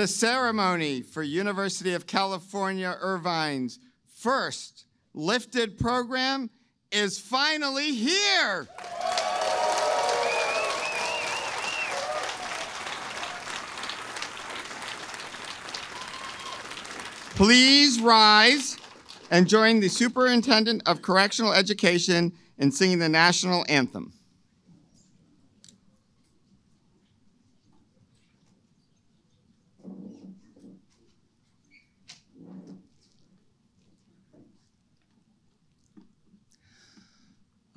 The ceremony for University of California, Irvine's first lifted program is finally here. Please rise and join the Superintendent of Correctional Education in singing the national anthem.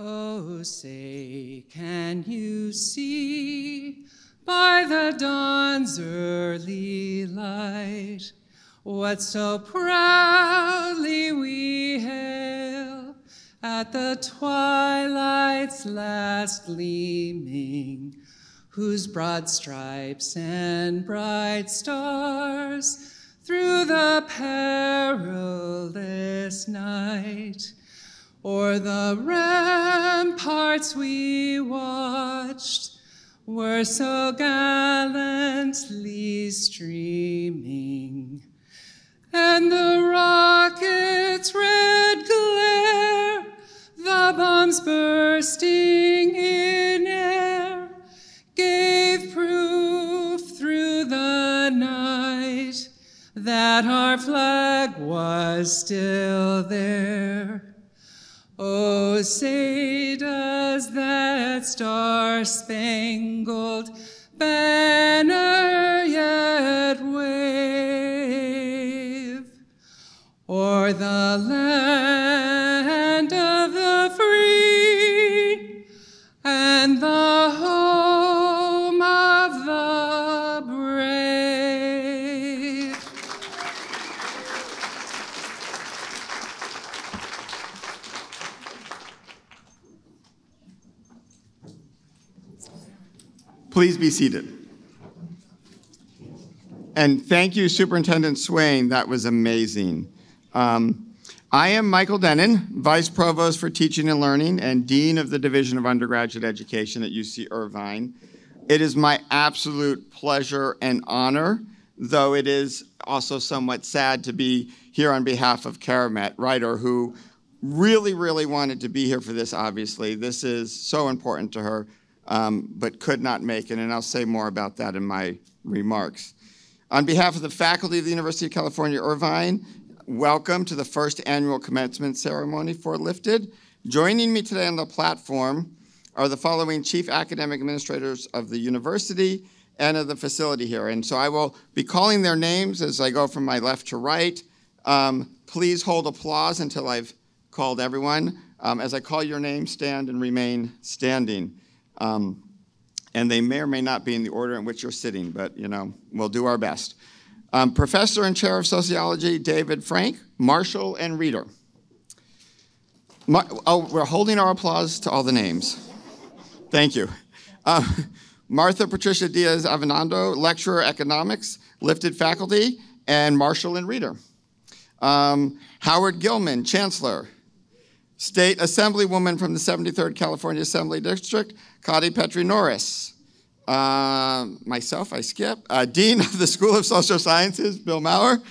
Oh, say, can you see by the dawn's early light what so proudly we hail at the twilight's last gleaming, whose broad stripes and bright stars through the perilous night o'er the ramparts we watched were so gallantly streaming, and the rocket's red glare, the bombs bursting in air, gave proof through the night that our flag was still there. Oh, say does that star-spangled banner yet wave o'er the land of the free and the home of the brave? Please be seated. And thank you, Superintendent Swain. That was amazing. I am Michael Denon, Vice Provost for Teaching and Learning and Dean of the Division of Undergraduate Education at UC Irvine. It is my absolute pleasure and honor, though it is also somewhat sad to be here on behalf of Karamet Ryder, who really, really wanted to be here for this, obviously. This is so important to her. But could not make it, and I'll say more about that in my remarks. On behalf of the faculty of the University of California, Irvine, welcome to the first annual commencement ceremony for Lifted. Joining me today on the platform are the following chief academic administrators of the university and of the facility here. And so I will be calling their names as I go from my left to right. Please hold applause until I've called everyone. As I call your name, stand and remain standing. And they may or may not be in the order in which you're sitting, but we'll do our best. Professor and Chair of Sociology, David Frank, Marshall and Reader. We're holding our applause to all the names. Thank you. Martha Patricia Diaz Avenando, Lecturer Economics, Lifted Faculty, and Marshall and Reader. Howard Gilman, Chancellor. State Assemblywoman from the 73rd California Assembly District, Kadi Petri Norris. Myself, I skip. Dean of the School of Social Sciences, Bill Maurer.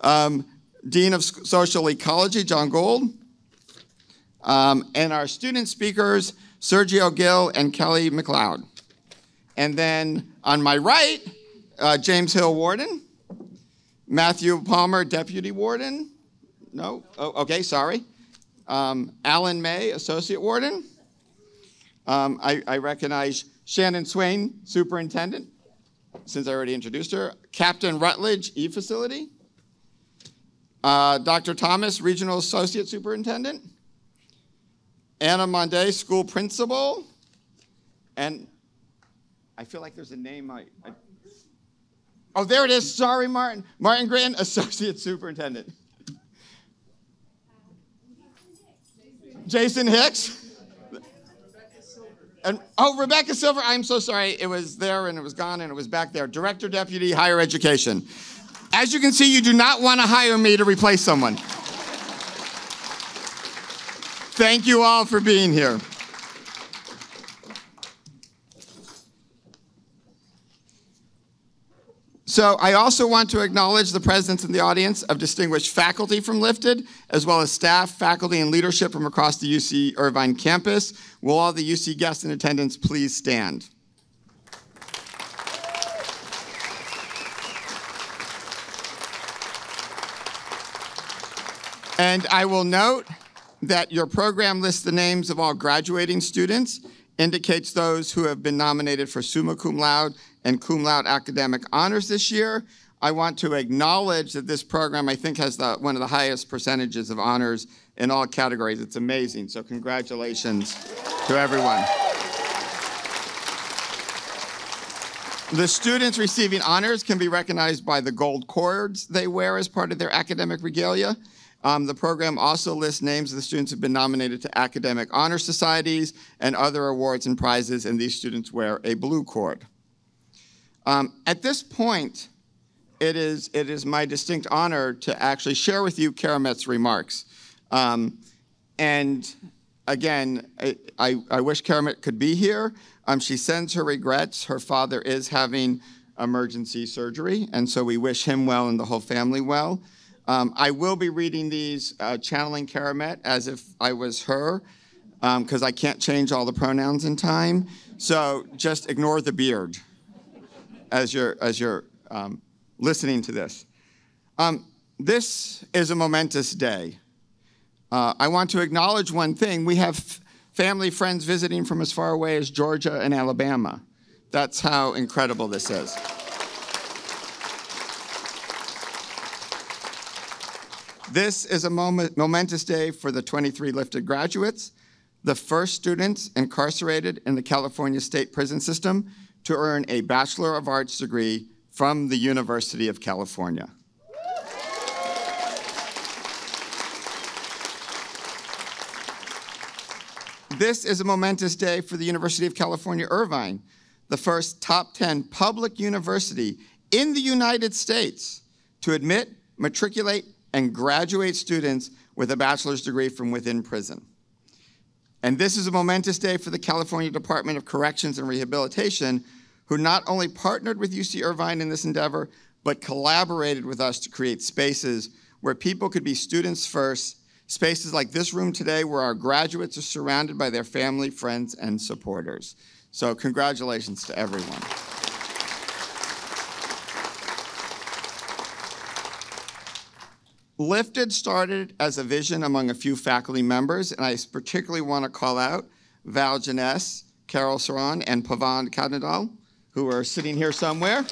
Dean of Social Ecology, John Gold. And our student speakers, Sergio Gill and Kelly McLeod. And then on my right, James Hill, Warden. Matthew Palmer, Deputy Warden. No? Oh, okay, sorry. Alan May, Associate Warden. I recognize Shannon Swain, Superintendent, since I already introduced her. Captain Rutledge, E-Facility. Dr. Thomas, Regional Associate Superintendent. Anna Monday, School Principal. And I feel like there's a name oh, there it is. Sorry, Martin. Martin Grant, Associate Superintendent. Jason Hicks. And Rebecca Silver, I'm so sorry. It was there and it was gone and it was back there. Director, Deputy, Higher Education. As you can see, you do not want to hire me to replace someone. Thank you all for being here. So I also want to acknowledge the presence in the audience of distinguished faculty from Lifted, as well as staff, faculty, and leadership from across the UC Irvine campus. Will all the UC guests in attendance please stand? And I will note that your program lists the names of all graduating students, indicates those who have been nominated for summa cum laude and cum laude academic honors this year. I want to acknowledge that this program, I think, has one of the highest percentages of honors in all categories. It's amazing, so congratulations to everyone. The students receiving honors can be recognized by the gold cords they wear as part of their academic regalia. The program also lists names of the students who have been nominated to academic honor societies and other awards and prizes, and these students wear a blue cord. At this point, it is my distinct honor to actually share with you Karamet's remarks. And again, I wish Karamet could be here. She sends her regrets. Her father is having emergency surgery, and so we wish him well and the whole family well. I will be reading these, channeling Karamet as if I was her, because I can't change all the pronouns in time. So just ignore the beard as you're listening to this. This is a momentous day. I want to acknowledge one thing. We have family friends visiting from as far away as Georgia and Alabama. That's how incredible this is. This is a momentous day for the 23 Lifted graduates, the first students incarcerated in the California State Prison System to earn a Bachelor of Arts degree from the University of California. This is a momentous day for the University of California, Irvine, the first top 10 public university in the United States to admit, matriculate, and graduate students with a bachelor's degree from within prison. And this is a momentous day for the California Department of Corrections and Rehabilitation, who not only partnered with UC Irvine in this endeavor, but collaborated with us to create spaces where people could be students first, spaces like this room today where our graduates are surrounded by their family, friends, and supporters. So congratulations to everyone. Lifted started as a vision among a few faculty members, and I particularly want to call out Val Janess, Carol Saran, and Pavan Kadnadal, who are sitting here somewhere.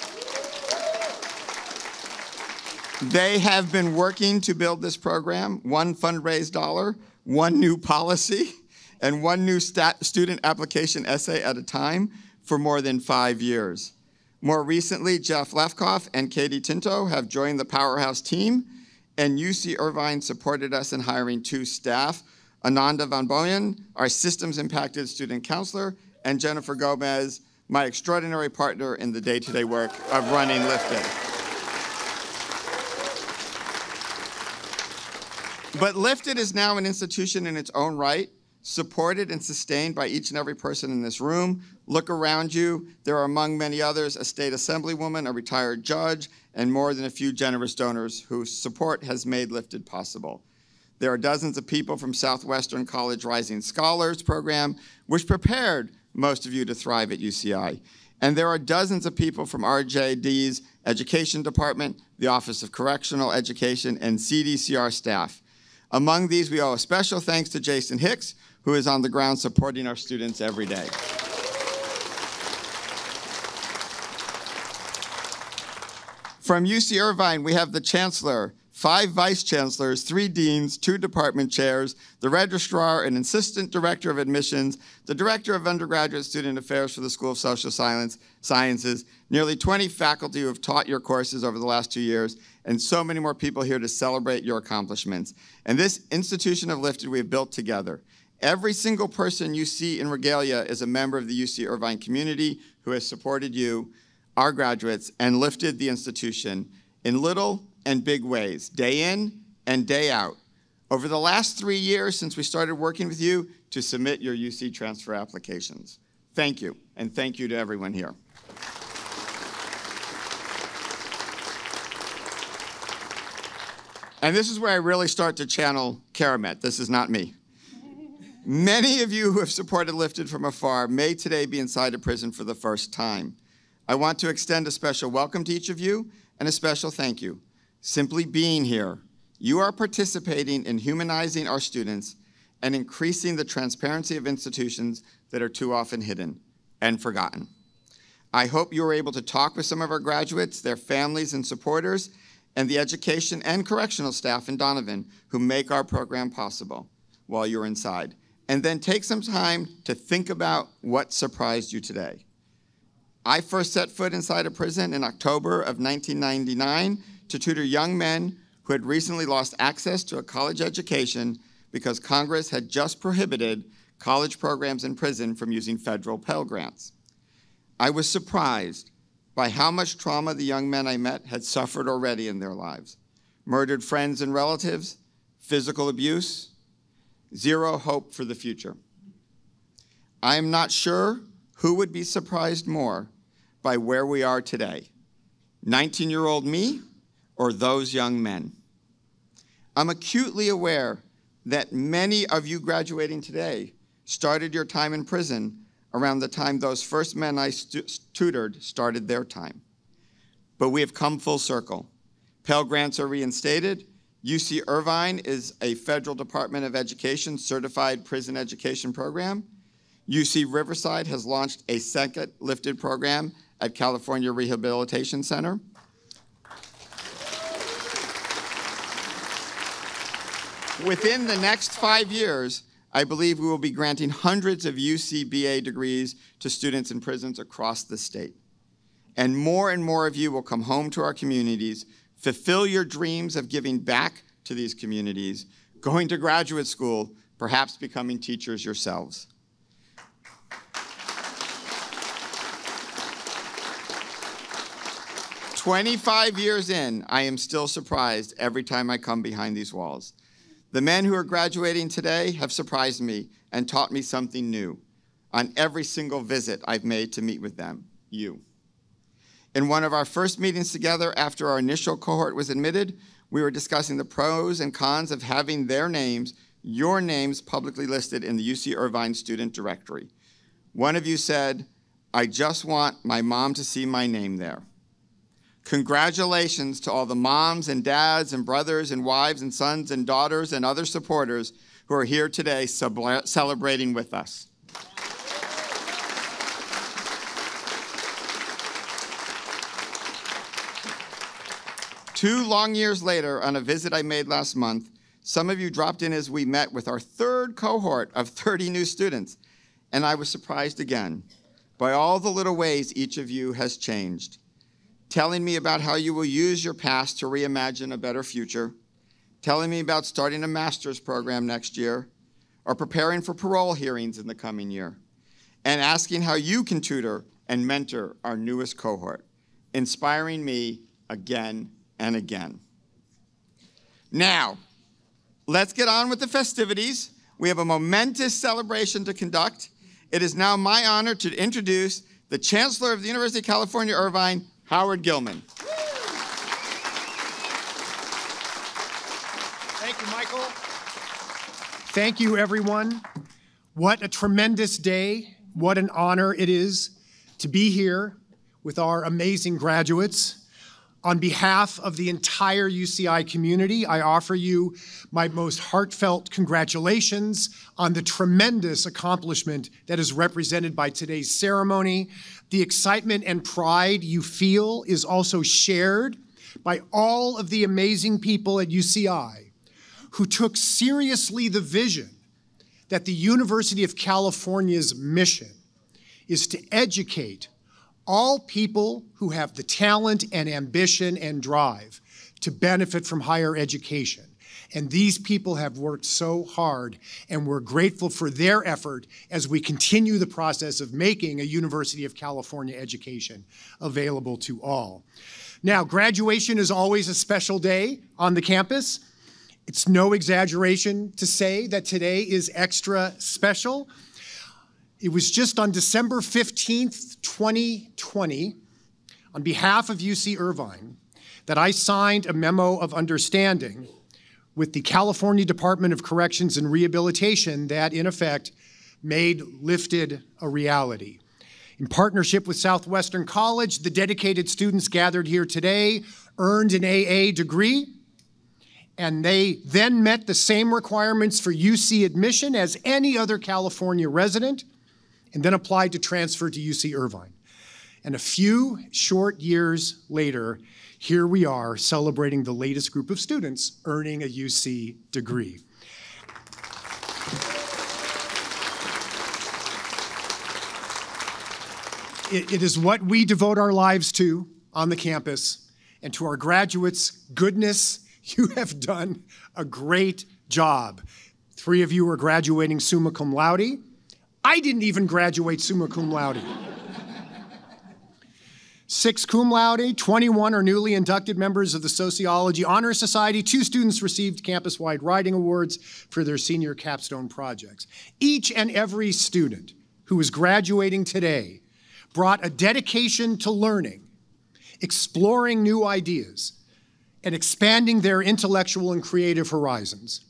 They have been working to build this program, one fundraised dollar, one new policy, and one new student application essay at a time for more than 5 years. More recently, Jeff Lefkoff and Katie Tinto have joined the Powerhouse team, and UC Irvine supported us in hiring 2 staff, Ananda Van Boyen, our systems-impacted student counselor, and Jennifer Gomez, my extraordinary partner in the day-to-day work of running Lifted. But Lifted is now an institution in its own right, supported and sustained by each and every person in this room. Look around you. There are, among many others, a state assemblywoman, a retired judge, and more than a few generous donors whose support has made Lifted possible. There are dozens of people from Southwestern College Rising Scholars program, which prepared most of you to thrive at UCI. And there are dozens of people from RJD's Education Department, the Office of Correctional Education, and CDCR staff. Among these, we owe a special thanks to Jason Hicks, who is on the ground supporting our students every day. From UC Irvine, we have the Chancellor, 5 Vice Chancellors, 3 Deans, 2 Department Chairs, the Registrar, an Assistant Director of Admissions, the Director of Undergraduate Student Affairs for the School of Social Sciences, nearly 20 faculty who have taught your courses over the last 2 years, and so many more people here to celebrate your accomplishments. And this institution of Lifted we have built together. Every single person you see in regalia is a member of the UC Irvine community who has supported you, our graduates, and lifted the institution in little and big ways, day in and day out, over the last 3 years since we started working with you to submit your UC transfer applications. Thank you, and thank you to everyone here. And this is where I really start to channel Karamet. This is not me. Many of you who have supported Lifted from afar may today be inside a prison for the first time. I want to extend a special welcome to each of you and a special thank you. Simply being here, you are participating in humanizing our students and increasing the transparency of institutions that are too often hidden and forgotten. I hope you were able to talk with some of our graduates, their families and supporters, and the education and correctional staff in Donovan who make our program possible while you're inside. And then take some time to think about what surprised you today. I first set foot inside a prison in October of 1999 to tutor young men who had recently lost access to a college education because Congress had just prohibited college programs in prison from using federal Pell Grants. I was surprised by how much trauma the young men I met had suffered already in their lives. Murdered friends and relatives, physical abuse, zero hope for the future. I am not sure who would be surprised more by where we are today, 19-year-old me or those young men. I'm acutely aware that many of you graduating today started your time in prison around the time those first men I tutored started their time. But we have come full circle. Pell Grants are reinstated. UC Irvine is a Federal Department of Education certified prison education program. UC Riverside has launched a second Lifted program at California Rehabilitation Center. Within the next 5 years, I believe we will be granting hundreds of UCBA degrees to students in prisons across the state. And more of you will come home to our communities, fulfill your dreams of giving back to these communities, going to graduate school, perhaps becoming teachers yourselves. "25 years in, I am still surprised every time I come behind these walls. The men who are graduating today have surprised me and taught me something new on every single visit I've made to meet with them, you. In one of our first meetings together after our initial cohort was admitted, we were discussing the pros and cons of having their names, your names, publicly listed in the UC Irvine student directory. One of you said, "I just want my mom to see my name there." Congratulations to all the moms and dads and brothers and wives and sons and daughters and other supporters who are here today celebrating with us. Two long years later, on a visit I made last month, some of you dropped in as we met with our third cohort of 30 new students, and I was surprised again by all the little ways each of you has changed. Telling me about how you will use your past to reimagine a better future, telling me about starting a master's program next year, or preparing for parole hearings in the coming year, and asking how you can tutor and mentor our newest cohort, inspiring me again and again. Now, let's get on with the festivities. We have a momentous celebration to conduct. It is now my honor to introduce the Chancellor of the University of California, Irvine, Howard Gilman. Thank you, Michael. Thank you, everyone. What a tremendous day. What an honor it is to be here with our amazing graduates. On behalf of the entire UCI community, I offer you my most heartfelt congratulations on the tremendous accomplishment that is represented by today's ceremony. The excitement and pride you feel is also shared by all of the amazing people at UCI who took seriously the vision that the University of California's mission is to educate all people who have the talent and ambition and drive to benefit from higher education. And these people have worked so hard, and we're grateful for their effort as we continue the process of making a University of California education available to all. Now, graduation is always a special day on the campus. It's no exaggeration to say that today is extra special. It was just on December 15th, 2020, on behalf of UC Irvine, that I signed a memo of understanding with the California Department of Corrections and Rehabilitation that, in effect, made Lifted a reality. In partnership with Southwestern College, the dedicated students gathered here today earned an AA degree, and they then met the same requirements for UC admission as any other California resident, and then applied to transfer to UC Irvine. And a few short years later, here we are celebrating the latest group of students earning a UC degree. It is what we devote our lives to on the campus, and to our graduates, goodness, you have done a great job. 3 of you are graduating summa cum laude. I didn't even graduate summa cum laude. 6 cum laude, 21 are newly inducted members of the Sociology Honor Society. 2 students received campus-wide writing awards for their senior capstone projects. Each and every student who is graduating today brought a dedication to learning, exploring new ideas, and expanding their intellectual and creative horizons.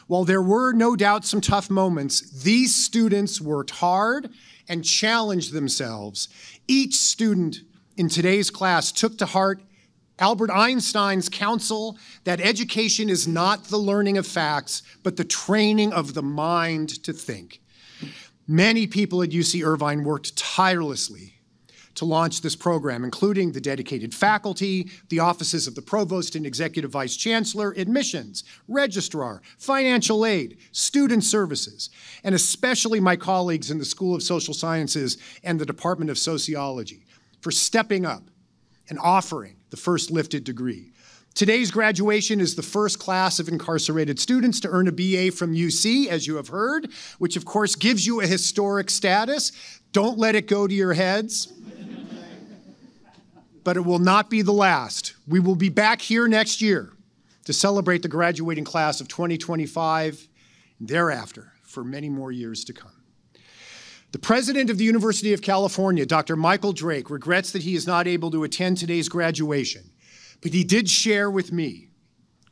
While there were no doubt some tough moments, these students worked hard and challenged themselves. Each student in today's class took to heart Albert Einstein's counsel that education is not the learning of facts, but the training of the mind to think. Many people at UC Irvine worked tirelessly to launch this program, including the dedicated faculty, the offices of the provost and executive vice chancellor, admissions, registrar, financial aid, student services, and especially my colleagues in the School of Social Sciences and the Department of Sociology for stepping up and offering the first Lifted degree. Today's graduation is the first class of incarcerated students to earn a BA from UC, as you have heard, which of course gives you a historic status. Don't let it go to your heads. But it will not be the last. We will be back here next year to celebrate the graduating class of 2025 and thereafter for many more years to come. The president of the University of California, Dr. Michael Drake, regrets that he is not able to attend today's graduation, but he did share with me,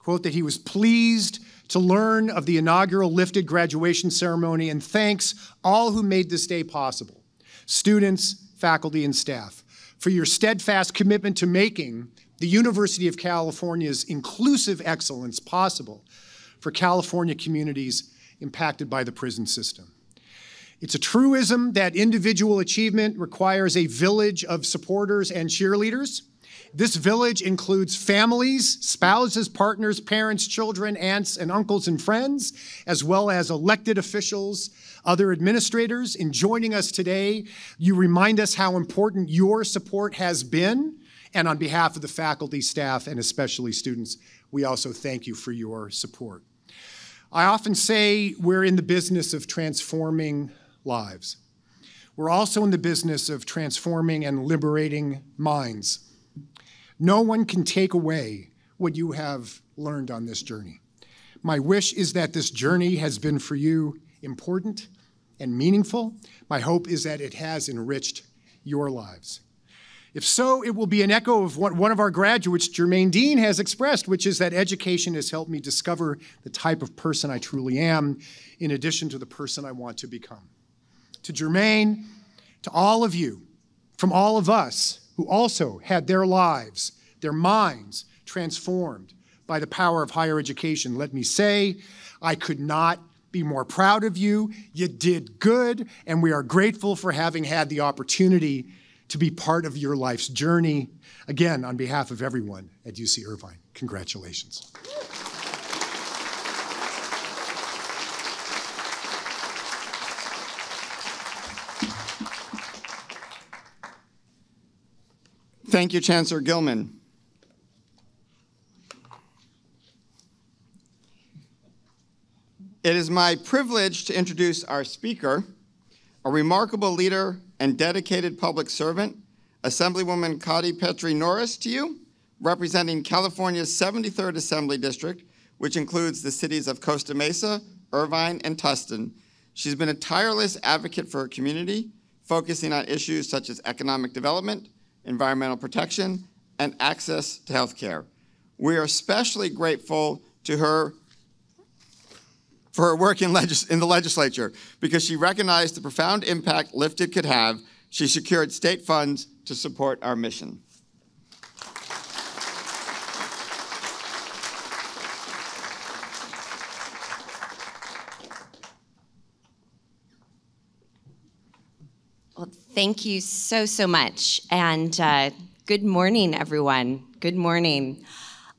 quote, that he was pleased to learn of the inaugural Lifted graduation ceremony and thanks all who made this day possible, students, faculty, and staff, for your steadfast commitment to making the University of California's inclusive excellence possible for California communities impacted by the prison system. It's a truism that individual achievement requires a village of supporters and cheerleaders. This village includes families, spouses, partners, parents, children, aunts, and uncles and friends, as well as elected officials, other administrators. In joining us today, you remind us how important your support has been. And on behalf of the faculty, staff, and especially students, we also thank you for your support. I often say we're in the business of transforming lives. We're also in the business of transforming and liberating minds. No one can take away what you have learned on this journey. My wish is that this journey has been for you important and meaningful. My hope is that it has enriched your lives. If so, it will be an echo of what one of our graduates, Jermaine Dean, has expressed, which is that education has helped me discover the type of person I truly am, in addition to the person I want to become. To Jermaine, to all of you, from all of us who also had their lives, their minds transformed by the power of higher education, let me say, I could not be more proud of you. You did good, and we are grateful for having had the opportunity to be part of your life's journey. Again, on behalf of everyone at UC Irvine, congratulations. Thank you, Chancellor Gilman. It is my privilege to introduce our speaker, a remarkable leader and dedicated public servant, Assemblywoman Kati Petri Norris, to you, representing California's 73rd Assembly District, which includes the cities of Costa Mesa, Irvine, and Tustin. She's been a tireless advocate for her community, focusing on issues such as economic development, environmental protection, and access to health care. We are especially grateful to her for her work in the legislature. Because she recognized the profound impact Lifted could have, she secured state funds to support our mission. Well, thank you so, so much. And good morning, everyone. Good morning.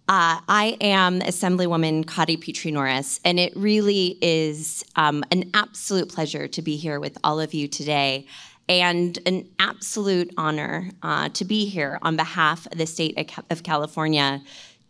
I am Assemblywoman Cotty Petrie-Norris, and it really is an absolute pleasure to be here with all of you today, and an absolute honor to be here on behalf of the state of California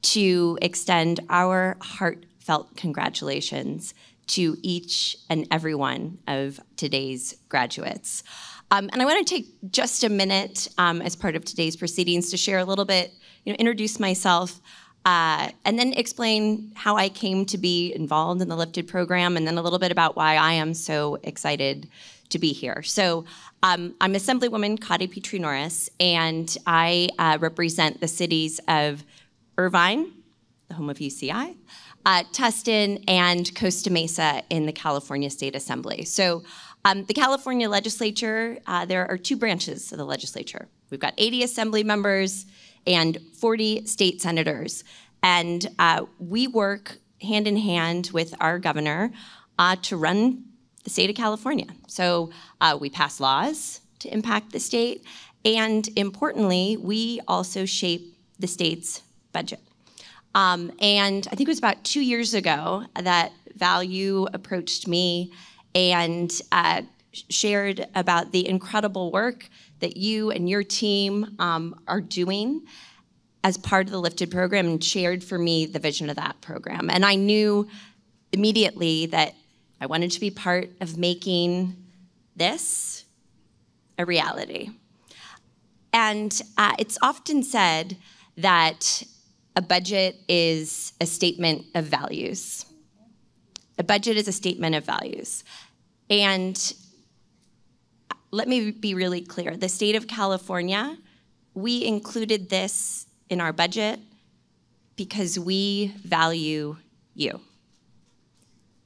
to extend our heartfelt congratulations to each and every one of today's graduates. And I want to take just a minute as part of today's proceedings to share a little bit, introduce myself, and then explain how I came to be involved in the Lifted program, and then a little bit about why I am so excited to be here. So I'm Assemblywoman Cotty Petrie-Norris, and I represent the cities of Irvine, the home of UCI, Tustin, and Costa Mesa in the California State Assembly. So the California legislature, there are two branches of the legislature. We've got 80 assembly members and 40 state senators. And we work hand in hand with our governor to run the state of California. So we pass laws to impact the state. And importantly, we also shape the state's budget. And I think it was about 2 years ago that Value approached me and shared about the incredible work that you and your team are doing as part of the Lifted program, and shared for me the vision of that program. And I knew immediately that I wanted to be part of making this a reality. And it's often said that a budget is a statement of values. A budget is a statement of values. And let me be really clear. The state of California, we included this in our budget because we value you.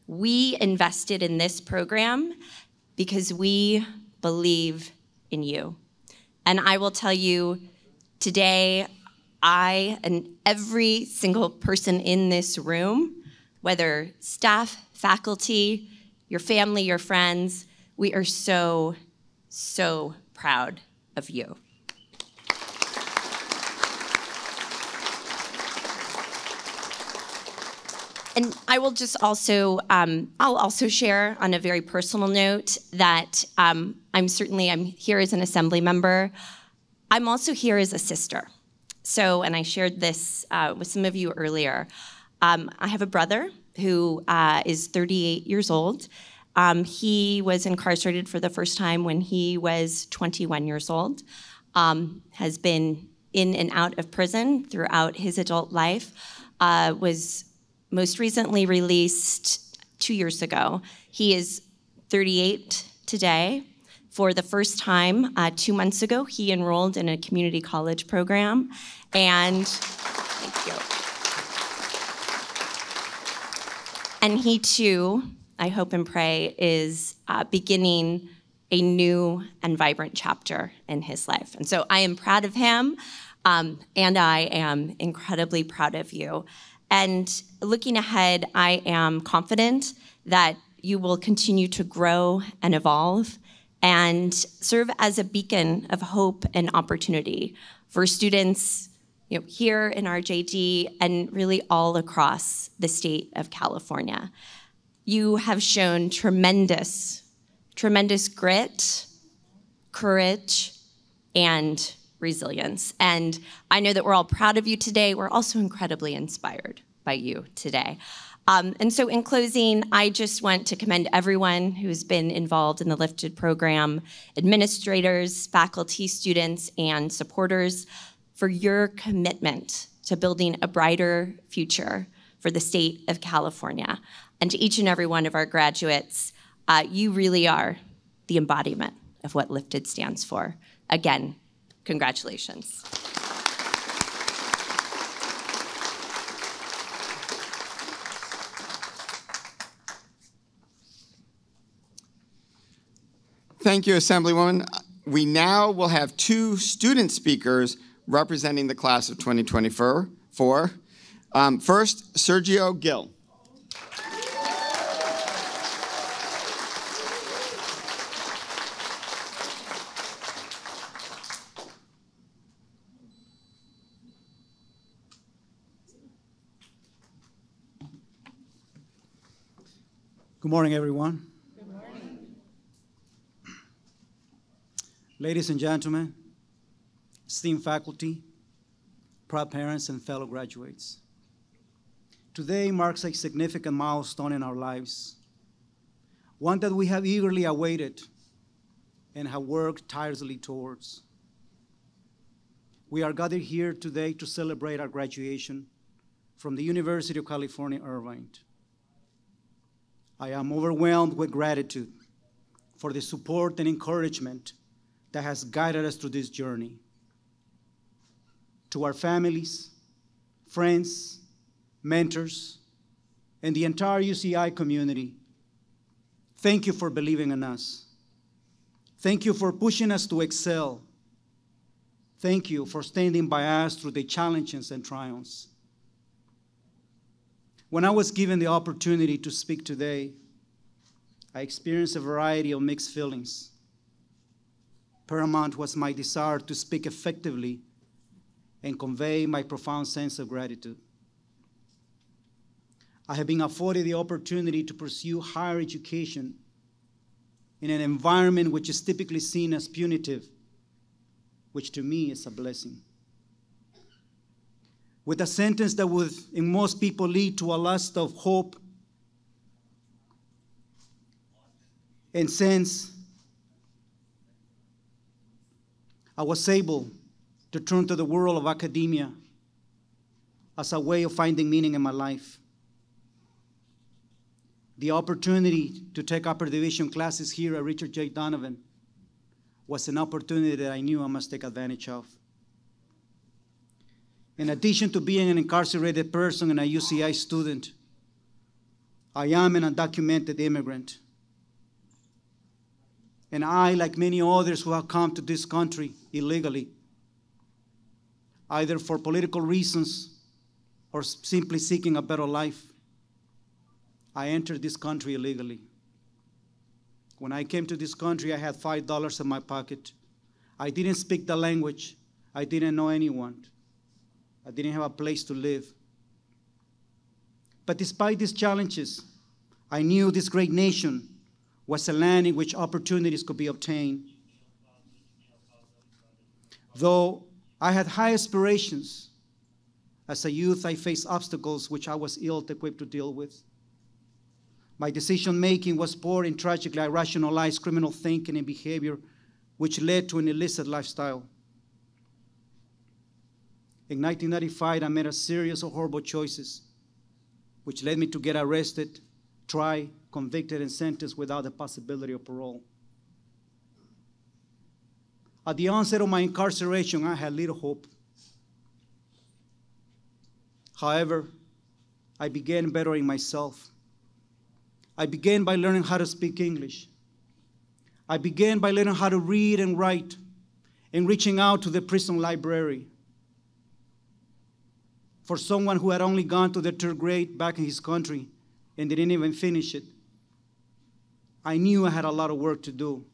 We invested in this program because we believe in you. And I will tell you, today, I and every single person in this room, whether staff, faculty, your family, your friends, we are so, so proud of you. And I will just also, I'll also share on a very personal note that I'm here as an assembly member. I'm also here as a sister. So, and I shared this with some of you earlier. I have a brother who is 38 years old. He was incarcerated for the first time when he was 21 years old, has been in and out of prison throughout his adult life, was most recently released 2 years ago. He is 38 today. For the first time, 2 months ago, he enrolled in a community college program. And thank you. And he too, I hope and pray, is beginning a new and vibrant chapter in his life. And so I am proud of him, and I am incredibly proud of you. And looking ahead, I am confident that you will continue to grow and evolve and serve as a beacon of hope and opportunity for students, here in RJD and really all across the state of California. You have shown tremendous grit, courage, and resilience. And I know that we're all proud of you today. We're also incredibly inspired by you today. And so in closing, I just want to commend everyone who's been involved in the Lifted program, administrators, faculty, students, and supporters for your commitment to building a brighter future for the state of California. And to each and every one of our graduates, you really are the embodiment of what Lifted stands for. Again, congratulations. Thank you, Assemblywoman. We now will have two student speakers representing the class of 2024. First, Sergio Gill. Good morning, everyone. Good morning. Ladies and gentlemen, esteemed faculty, proud parents, and fellow graduates. Today marks a significant milestone in our lives, one that we have eagerly awaited and have worked tirelessly towards. We are gathered here today to celebrate our graduation from the University of California, Irvine. I am overwhelmed with gratitude for the support and encouragement that has guided us through this journey. To our families, friends, mentors, and the entire UCI community, thank you for believing in us. Thank you for pushing us to excel. Thank you for standing by us through the challenges and triumphs. When I was given the opportunity to speak today, I experienced a variety of mixed feelings. Paramount was my desire to speak effectively and convey my profound sense of gratitude. I have been afforded the opportunity to pursue higher education in an environment which is typically seen as punitive, which to me is a blessing. With a sentence that would, in most people, lead to a lust of hope and sense, I was able to turn to the world of academia as a way of finding meaning in my life. The opportunity to take upper division classes here at Richard J. Donovan was an opportunity that I knew I must take advantage of. In addition to being an incarcerated person and a UCI student, I am an undocumented immigrant. And I, like many others who have come to this country illegally, either for political reasons or simply seeking a better life, I entered this country illegally. When I came to this country, I had $5 in my pocket. I didn't speak the language. I didn't know anyone. I didn't have a place to live. But despite these challenges, I knew this great nation was a land in which opportunities could be obtained. Though I had high aspirations, as a youth I faced obstacles which I was ill-equipped to deal with. My decision-making was poor in tragically irrationalized criminal thinking and behavior, which led to an illicit lifestyle. In 1995, I made a series of horrible choices, which led me to get arrested, tried, convicted, and sentenced without the possibility of parole. At the onset of my incarceration, I had little hope. However, I began bettering myself. I began by learning how to speak English. I began by learning how to read and write and reaching out to the prison library. For someone who had only gone to the 3rd grade back in his country and didn't even finish it, I knew I had a lot of work to do.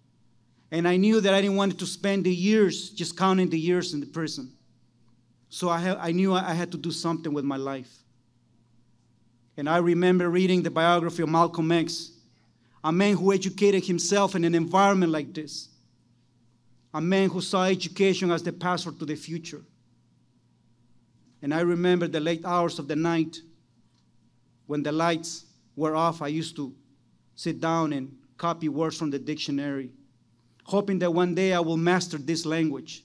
And I knew that I didn't want to spend the years just counting the years in the prison. So I knew I had to do something with my life. And I remember reading the biography of Malcolm X, a man who educated himself in an environment like this, a man who saw education as the password to the future. And I remember the late hours of the night when the lights were off. I used to sit down and copy words from the dictionary, hoping that one day I will master this language.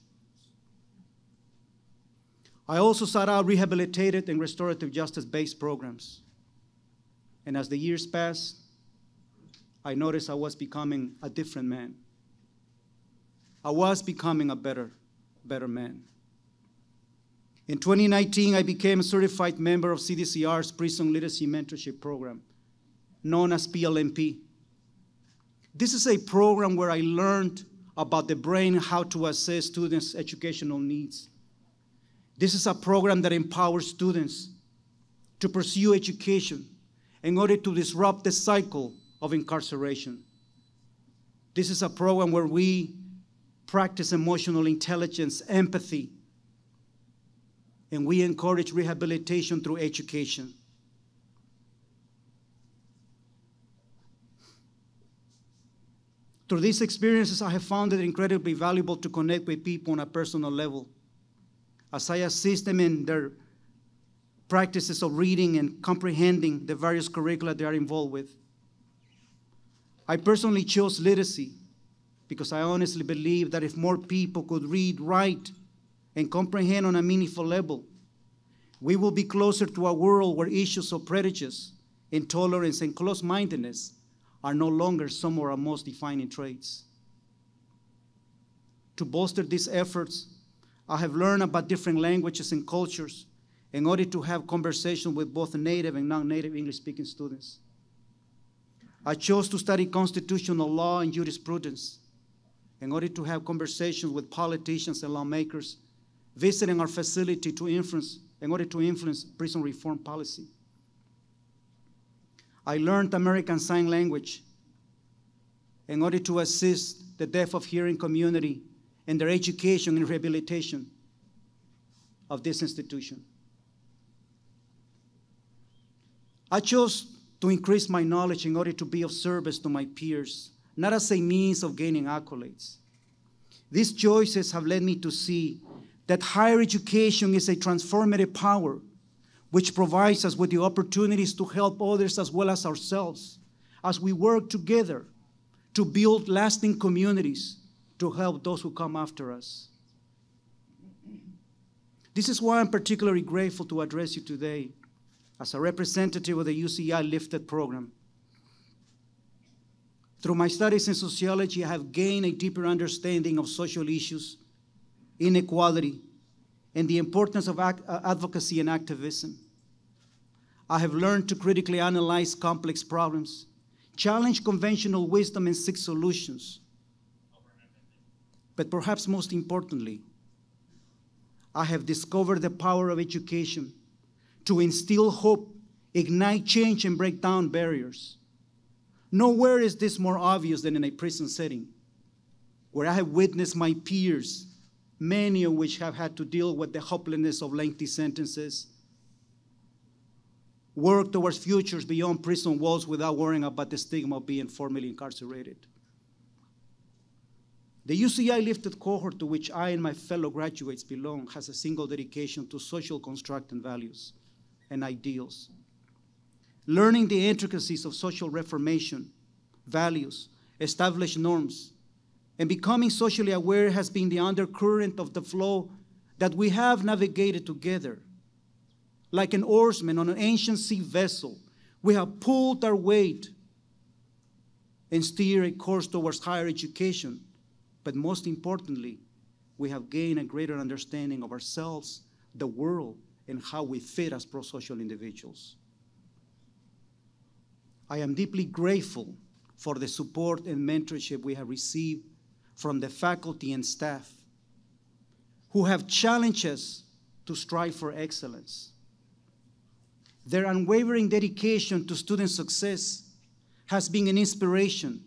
I also sought out rehabilitative and restorative justice-based programs. And as the years passed, I noticed I was becoming a different man. I was becoming a better man. In 2019, I became a certified member of CDCR's Prison Literacy Mentorship Program, known as PLMP. This is a program where I learned about the brain and how to assess students' educational needs. This is a program that empowers students to pursue education in order to disrupt the cycle of incarceration. This is a program where we practice emotional intelligence, empathy, and we encourage rehabilitation through education. Through these experiences, I have found it incredibly valuable to connect with people on a personal level. As I assist them in their practices of reading and comprehending the various curricula they are involved with. I personally chose literacy because I honestly believe that if more people could read, write, and comprehend on a meaningful level, we will be closer to a world where issues of prejudice, intolerance, and close-mindedness are no longer some of our most defining traits. To bolster these efforts, I have learned about different languages and cultures in order to have conversations with both native and non-native English-speaking students. I chose to study constitutional law and jurisprudence in order to have conversations with politicians and lawmakers visiting our facility in order to influence prison reform policy. I learned American Sign Language in order to assist the deaf of hearing community in their education and rehabilitation of this institution. I chose to increase my knowledge in order to be of service to my peers, not as a means of gaining accolades. These choices have led me to see that higher education is a transformative power which provides us with the opportunities to help others as well as ourselves as we work together to build lasting communities to help those who come after us. This is why I'm particularly grateful to address you today as a representative of the UCI Lifted program. Through my studies in sociology, I have gained a deeper understanding of social issues, inequality, and the importance of advocacy and activism. I have learned to critically analyze complex problems, challenge conventional wisdom, and seek solutions. But perhaps most importantly, I have discovered the power of education to instill hope, ignite change, and break down barriers. Nowhere is this more obvious than in a prison setting, where I have witnessed my peers, many of which have had to deal with the hopelessness of lengthy sentences, work towards futures beyond prison walls without worrying about the stigma of being formally incarcerated. The UCI Lifted cohort, to which I and my fellow graduates belong, has a single dedication to social construct and values and ideals. Learning the intricacies of social reformation, values, established norms, and becoming socially aware has been the undercurrent of the flow that we have navigated together. Like an oarsman on an ancient sea vessel, we have pulled our weight and steered a course towards higher education. But most importantly, we have gained a greater understanding of ourselves, the world, and how we fit as pro-social individuals. I am deeply grateful for the support and mentorship we have received from the faculty and staff who have challenged us to strive for excellence. Their unwavering dedication to student success has been an inspiration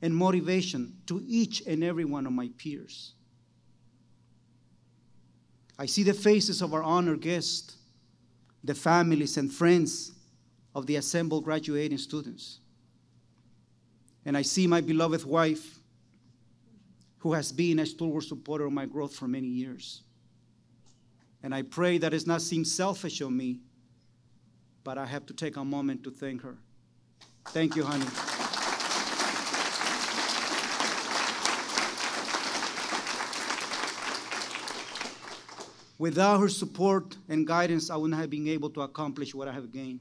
and motivation to each and every one of my peers. I see the faces of our honored guests, the families and friends of the assembled graduating students. And I see my beloved wife, who has been a stalwart supporter of my growth for many years. And I pray that it's not seem selfish of me, but I have to take a moment to thank her. Thank you, honey. Without her support and guidance, I would not have been able to accomplish what I have gained.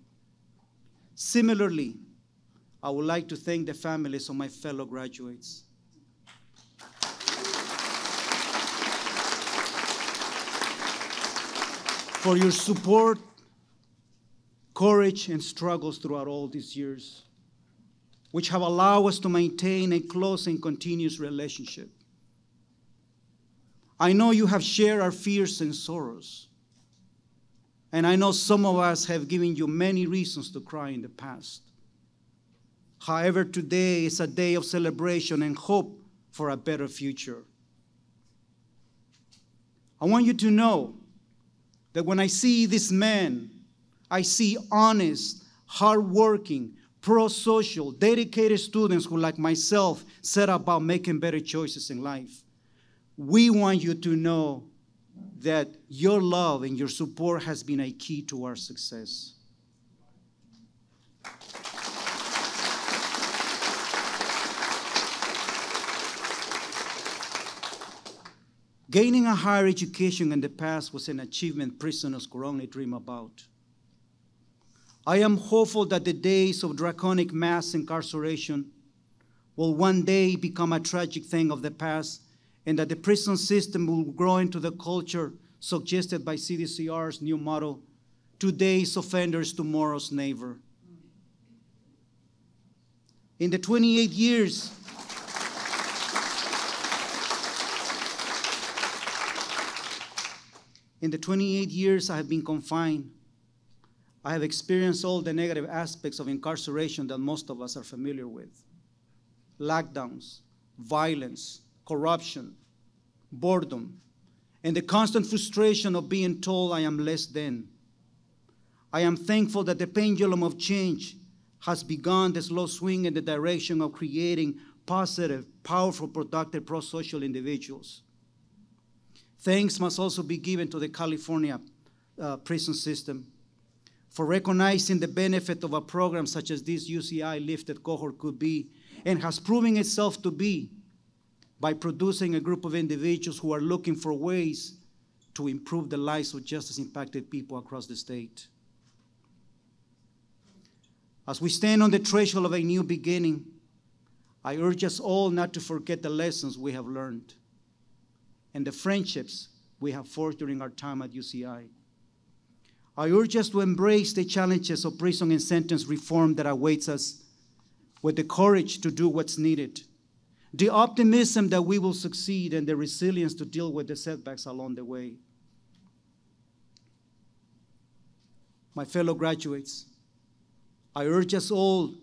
Similarly, I would like to thank the families of my fellow graduates. For your support, courage, and struggles throughout all these years. which have allowed us to maintain a close and continuous relationship. I know you have shared our fears and sorrows, and I know some of us have given you many reasons to cry in the past. However, today is a day of celebration and hope for a better future. I want you to know that when I see this man, I see honest, hardworking, pro-social, dedicated students who, like myself, set about making better choices in life. We want you to know that your love and your support has been a key to our success. Gaining a higher education in the past was an achievement prisoners could only dream about. I am hopeful that the days of draconic mass incarceration will one day become a tragic thing of the past, and that the prison system will grow into the culture suggested by CDCR's new motto, today's offenders, tomorrow's neighbor. In the 28 years I have been confined, I have experienced all the negative aspects of incarceration that most of us are familiar with. Lockdowns, violence, corruption, boredom, and the constant frustration of being told I am less than. I am thankful that the pendulum of change has begun the slow swing in the direction of creating positive, powerful, productive, pro-social individuals. Thanks must also be given to the California prison system for recognizing the benefit of a program such as this UCI lifted cohort could be, and has proven itself to be, by producing a group of individuals who are looking for ways to improve the lives of justice-impacted people across the state. As we stand on the threshold of a new beginning, I urge us all not to forget the lessons we have learned and the friendships we have forged during our time at UCI. I urge us to embrace the challenges of prison and sentence reform that awaits us with the courage to do what's needed, the optimism that we will succeed, and the resilience to deal with the setbacks along the way. My fellow graduates, I urge us all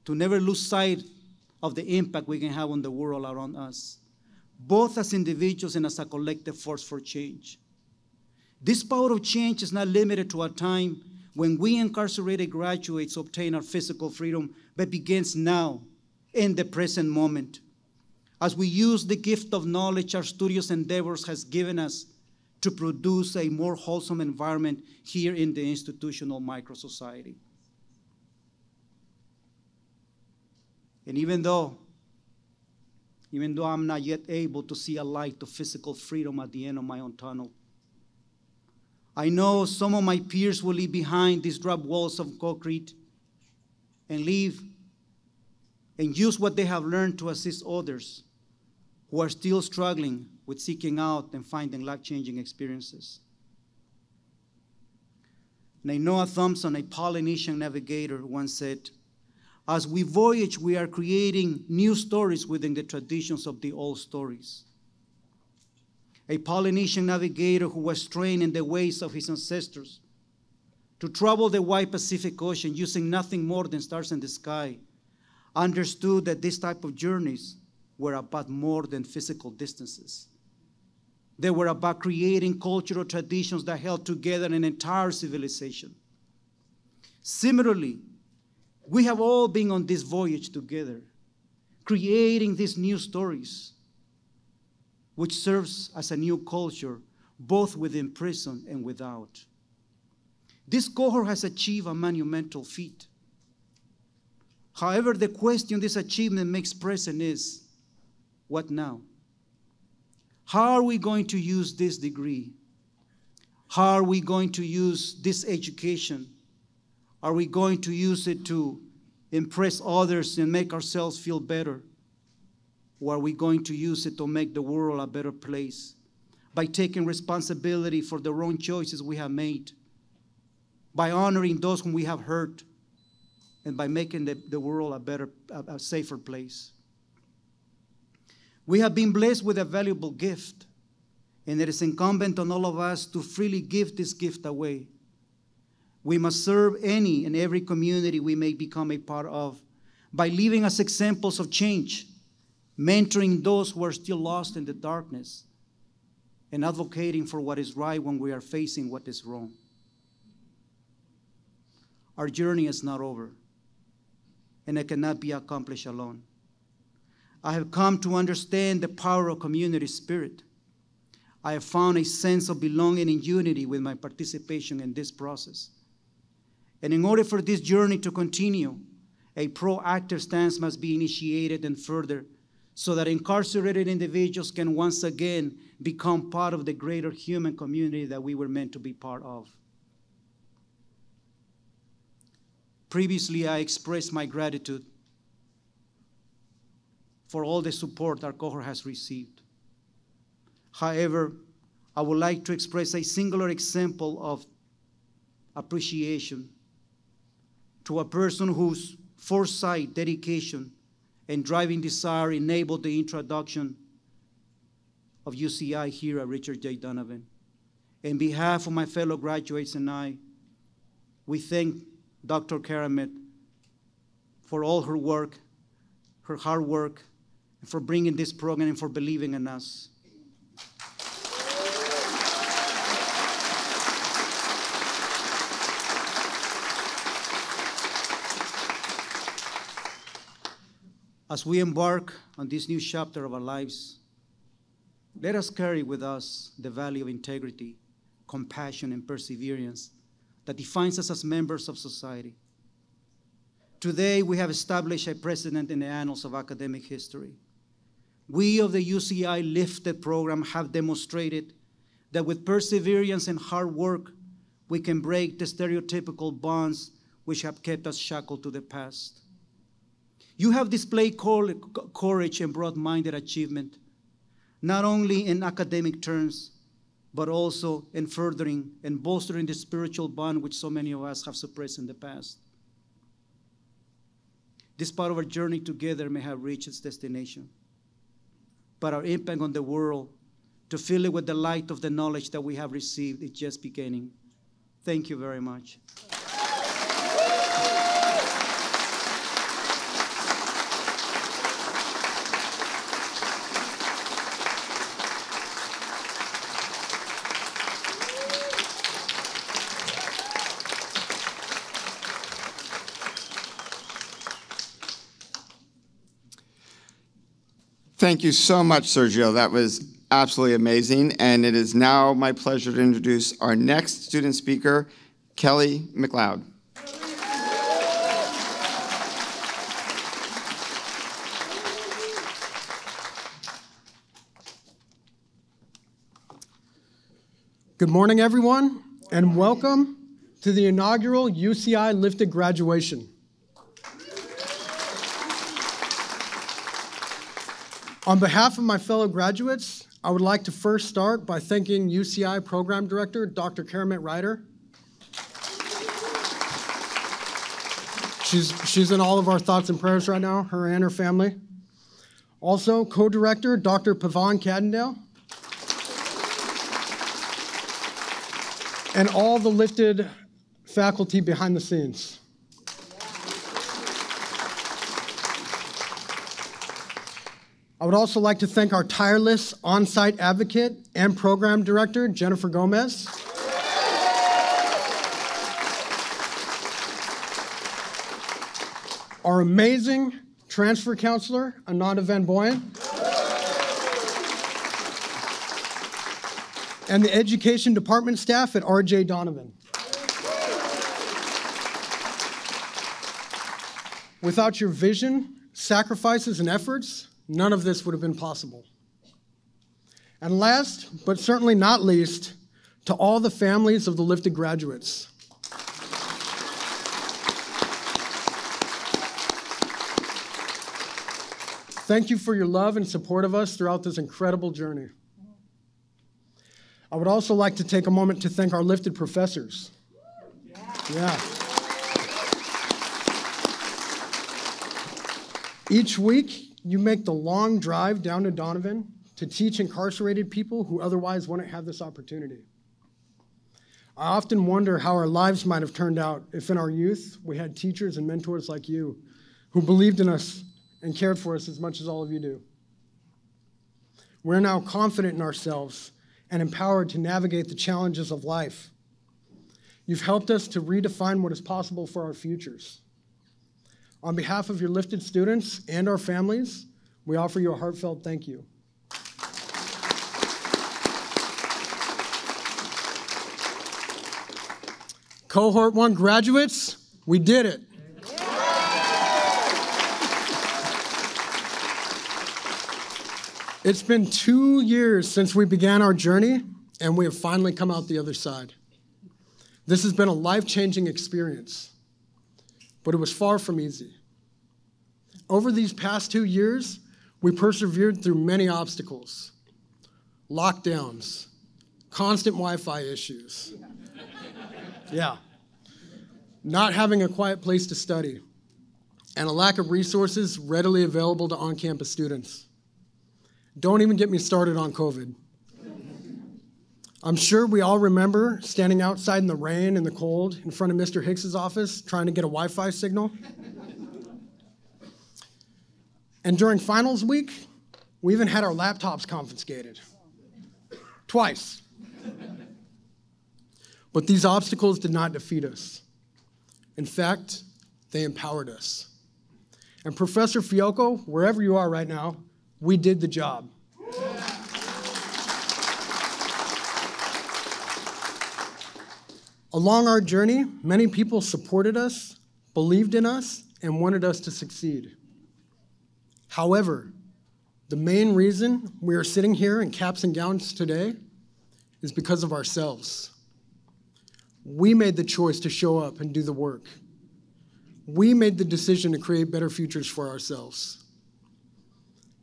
to never lose sight of the impact we can have on the world around us, both as individuals and as a collective force for change. This power of change is not limited to a time when we incarcerated graduates obtain our physical freedom, but begins now, in the present moment, as we use the gift of knowledge our studious endeavors has given us to produce a more wholesome environment here in the institutional micro-society. And even though I'm not yet able to see a light to physical freedom at the end of my own tunnel, I know some of my peers will leave behind these drab walls of concrete and use what they have learned to assist others who are still struggling with seeking out and finding life-changing experiences. Nainoa Thompson, a Polynesian navigator, once said, "As we voyage, we are creating new stories within the traditions of the old stories." A Polynesian navigator who was trained in the ways of his ancestors to travel the wide Pacific Ocean using nothing more than stars in the sky, understood that this type of journeys were about more than physical distances. They were about creating cultural traditions that held together an entire civilization. Similarly, we have all been on this voyage together, creating these new stories, which serves as a new culture, both within prison and without. This cohort has achieved a monumental feat. However, the question this achievement makes present is, what now? How are we going to use this degree? How are we going to use this education? Are we going to use it to impress others and make ourselves feel better? Or are we going to use it to make the world a better place by taking responsibility for the wrong choices we have made, by honoring those whom we have hurt, and by making the world a better, a safer place. We have been blessed with a valuable gift, and it is incumbent on all of us to freely give this gift away. We must serve any and every community we may become a part of by living as examples of change, mentoring those who are still lost in the darkness, and advocating for what is right when we are facing what is wrong. Our journey is not over, and it cannot be accomplished alone. I have come to understand the power of community spirit. I have found a sense of belonging and unity with my participation in this process. And in order for this journey to continue, a proactive stance must be initiated and furthered so that incarcerated individuals can once again become part of the greater human community that we were meant to be part of. Previously, I expressed my gratitude for all the support our cohort has received. However, I would like to express a singular example of appreciation to a person whose foresight, dedication, and driving desire enabled the introduction of UCI here at Richard J. Donovan. On behalf of my fellow graduates and I, we thank Dr. Karamet for all her work, her hard work, and for bringing this program and for believing in us. As we embark on this new chapter of our lives, let us carry with us the value of integrity, compassion, and perseverance that defines us as members of society. Today, we have established a precedent in the annals of academic history. We of the UCI Lifted program have demonstrated that with perseverance and hard work, we can break the stereotypical bonds which have kept us shackled to the past. You have displayed courage and broad-minded achievement, not only in academic terms, but also in furthering and bolstering the spiritual bond which so many of us have suppressed in the past. This part of our journey together may have reached its destination, but our impact on the world, to fill it with the light of the knowledge that we have received, is just beginning. Thank you very much. Thank you so much, Sergio. That was absolutely amazing. And it is now my pleasure to introduce our next student speaker, Kelly McLeod. Good morning, everyone, and welcome to the inaugural UCI Lifted graduation. On behalf of my fellow graduates, I would like to first start by thanking UCI Program Director, Dr. Karamet Ryder. She's in all of our thoughts and prayers right now, her and her family. Also, co-director, Dr. Pavan Cadendale. And all the Lifted faculty behind the scenes. I would also like to thank our tireless on-site advocate and program director, Jennifer Gomez. Our amazing transfer counselor, Ananda Van Boyen. And the education department staff at RJ Donovan. Without your vision, sacrifices, and efforts, none of this would have been possible. And last, but certainly not least, to all the families of the Lifted graduates. Thank you for your love and support of us throughout this incredible journey. I would also like to take a moment to thank our Lifted professors. Yeah. Each week, you make the long drive down to Donovan to teach incarcerated people who otherwise wouldn't have this opportunity. I often wonder how our lives might have turned out if in our youth we had teachers and mentors like you who believed in us and cared for us as much as all of you do. We're now confident in ourselves and empowered to navigate the challenges of life. You've helped us to redefine what is possible for our futures. On behalf of your lifted students and our families, we offer you a heartfelt thank you. Cohort 1 graduates, we did it. It's been 2 years since we began our journey, and we have finally come out the other side. This has been a life-changing experience, but it was far from easy. Over these past 2 years, we persevered through many obstacles, lockdowns, constant Wi-Fi issues. Yeah. Not having a quiet place to study, and a lack of resources readily available to on-campus students. Don't even get me started on COVID. I'm sure we all remember standing outside in the rain and the cold in front of Mr. Hicks's office trying to get a Wi-Fi signal. And during finals week, we even had our laptops confiscated. Twice. But these obstacles did not defeat us. In fact, they empowered us. And Professor Fiocco, wherever you are right now, we did the job. Along our journey, many people supported us, believed in us, and wanted us to succeed. However, the main reason we are sitting here in caps and gowns today is because of ourselves. We made the choice to show up and do the work. We made the decision to create better futures for ourselves.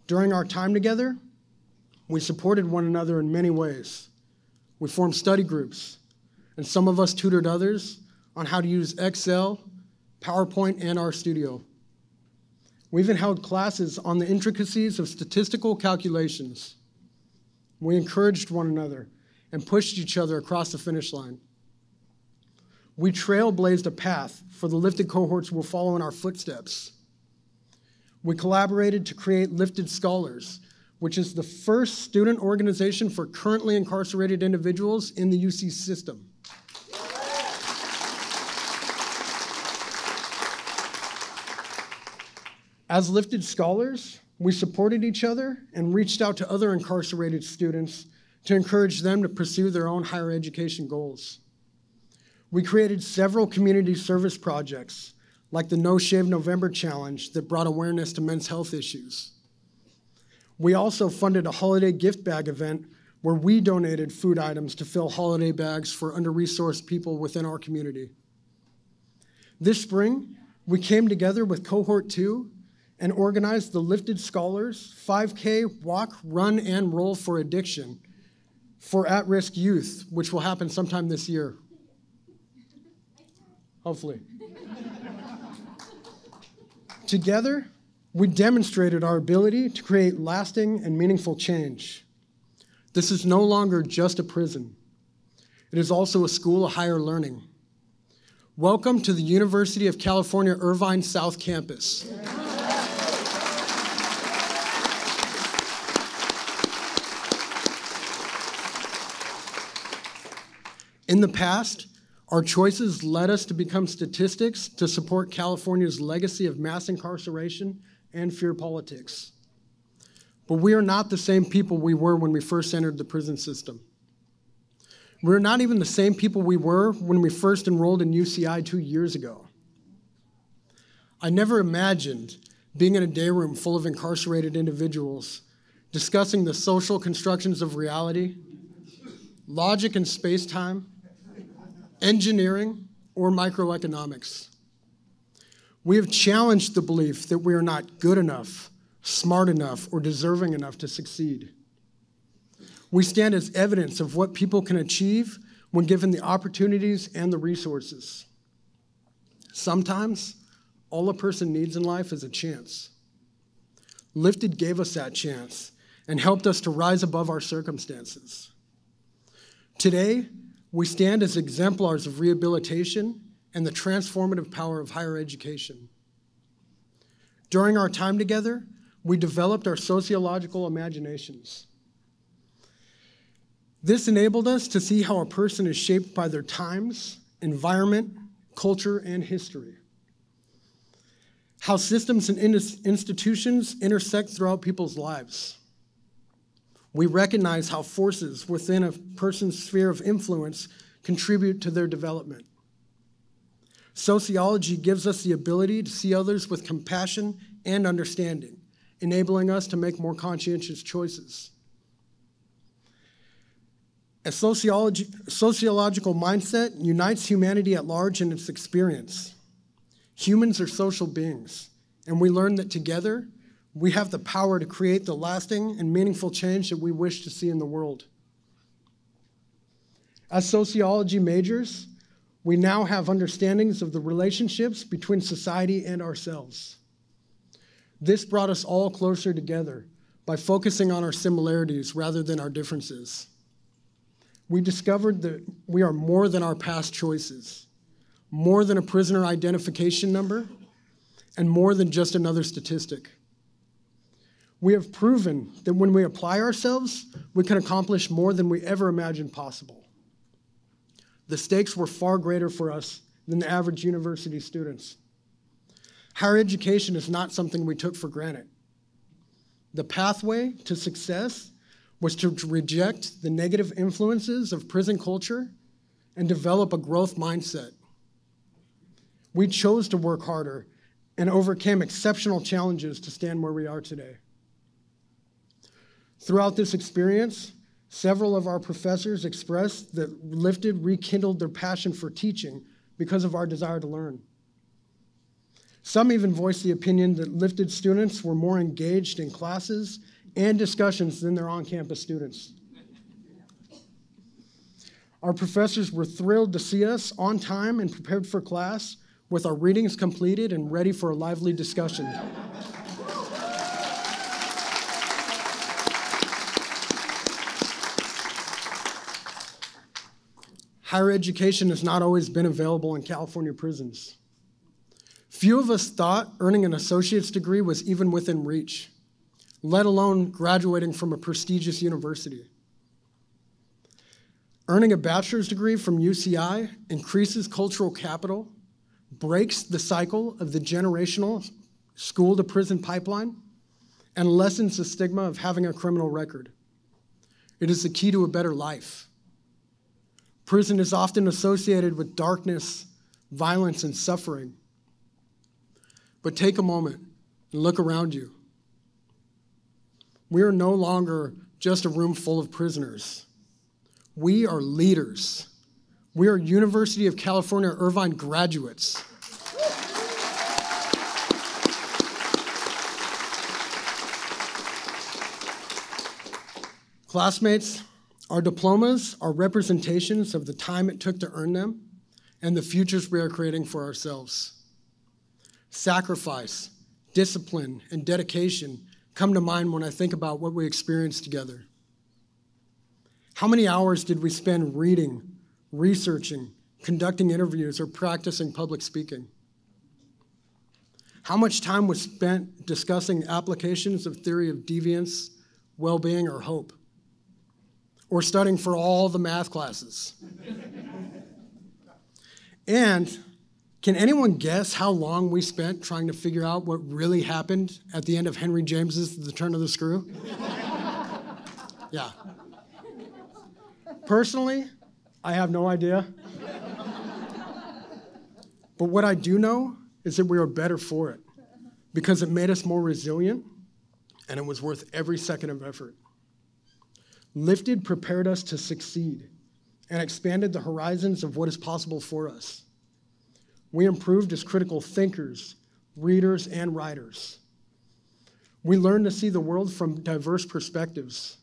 During our time together, we supported one another in many ways. We formed study groups, and some of us tutored others on how to use Excel, PowerPoint, and RStudio. We even held classes on the intricacies of statistical calculations. We encouraged one another and pushed each other across the finish line. We trailblazed a path for the lifted cohorts who will follow in our footsteps. We collaborated to create Lifted Scholars, which is the first student organization for currently incarcerated individuals in the UC system. As Lifted Scholars, we supported each other and reached out to other incarcerated students to encourage them to pursue their own higher education goals. We created several community service projects, like the No Shave November Challenge that brought awareness to men's health issues. We also funded a holiday gift bag event where we donated food items to fill holiday bags for under-resourced people within our community. This spring, we came together with Cohort 2 and organized the Lifted Scholars 5K Walk, Run, and Roll for Addiction for at-risk youth, which will happen sometime this year. Hopefully. Together, we demonstrated our ability to create lasting and meaningful change. This is no longer just a prison. It is also a school of higher learning. Welcome to the University of California, Irvine South Campus. In the past, our choices led us to become statistics to support California's legacy of mass incarceration and fear politics. But we are not the same people we were when we first entered the prison system. We're not even the same people we were when we first enrolled in UCI 2 years ago. I never imagined being in a day room full of incarcerated individuals discussing the social constructions of reality, logic and space-time, engineering, or microeconomics. We have challenged the belief that we are not good enough, smart enough, or deserving enough to succeed. We stand as evidence of what people can achieve when given the opportunities and the resources. Sometimes, all a person needs in life is a chance. Lifted gave us that chance and helped us to rise above our circumstances. Today, we stand as exemplars of rehabilitation and the transformative power of higher education. During our time together, we developed our sociological imaginations. This enabled us to see how a person is shaped by their times, environment, culture, and history. How systems and institutions intersect throughout people's lives. We recognize how forces within a person's sphere of influence contribute to their development. Sociology gives us the ability to see others with compassion and understanding, enabling us to make more conscientious choices. A sociological mindset unites humanity at large in its experience. Humans are social beings, and we learn that together, we have the power to create the lasting and meaningful change that we wish to see in the world. As sociology majors, we now have understandings of the relationships between society and ourselves. This brought us all closer together by focusing on our similarities rather than our differences. We discovered that we are more than our past choices, more than a prisoner identification number, and more than just another statistic. We have proven that when we apply ourselves, we can accomplish more than we ever imagined possible. The stakes were far greater for us than the average university students. Higher education is not something we took for granted. The pathway to success was to reject the negative influences of prison culture and develop a growth mindset. We chose to work harder and overcame exceptional challenges to stand where we are today. Throughout this experience, several of our professors expressed that Lifted rekindled their passion for teaching because of our desire to learn. Some even voiced the opinion that Lifted students were more engaged in classes and discussions than their on-campus students. Our professors were thrilled to see us on time and prepared for class with our readings completed and ready for a lively discussion. Higher education has not always been available in California prisons. Few of us thought earning an associate's degree was even within reach, let alone graduating from a prestigious university. Earning a bachelor's degree from UCI increases cultural capital, breaks the cycle of the generational school-to-prison pipeline, and lessens the stigma of having a criminal record. It is the key to a better life. Prison is often associated with darkness, violence, and suffering. But take a moment and look around you. We are no longer just a room full of prisoners. We are leaders. We are University of California, Irvine graduates. Classmates, our diplomas are representations of the time it took to earn them and the futures we are creating for ourselves. Sacrifice, discipline, and dedication come to mind when I think about what we experienced together. How many hours did we spend reading, researching, conducting interviews, or practicing public speaking? How much time was spent discussing applications of theory of deviance, well-being, or hope? Or studying for all the math classes? And can anyone guess how long we spent trying to figure out what really happened at the end of Henry James's The Turn of the Screw? Yeah. Personally, I have no idea. But what I do know is that we are better for it because it made us more resilient and it was worth every second of effort. Lifted prepared us to succeed and expanded the horizons of what is possible for us. We improved as critical thinkers, readers, and writers. We learned to see the world from diverse perspectives.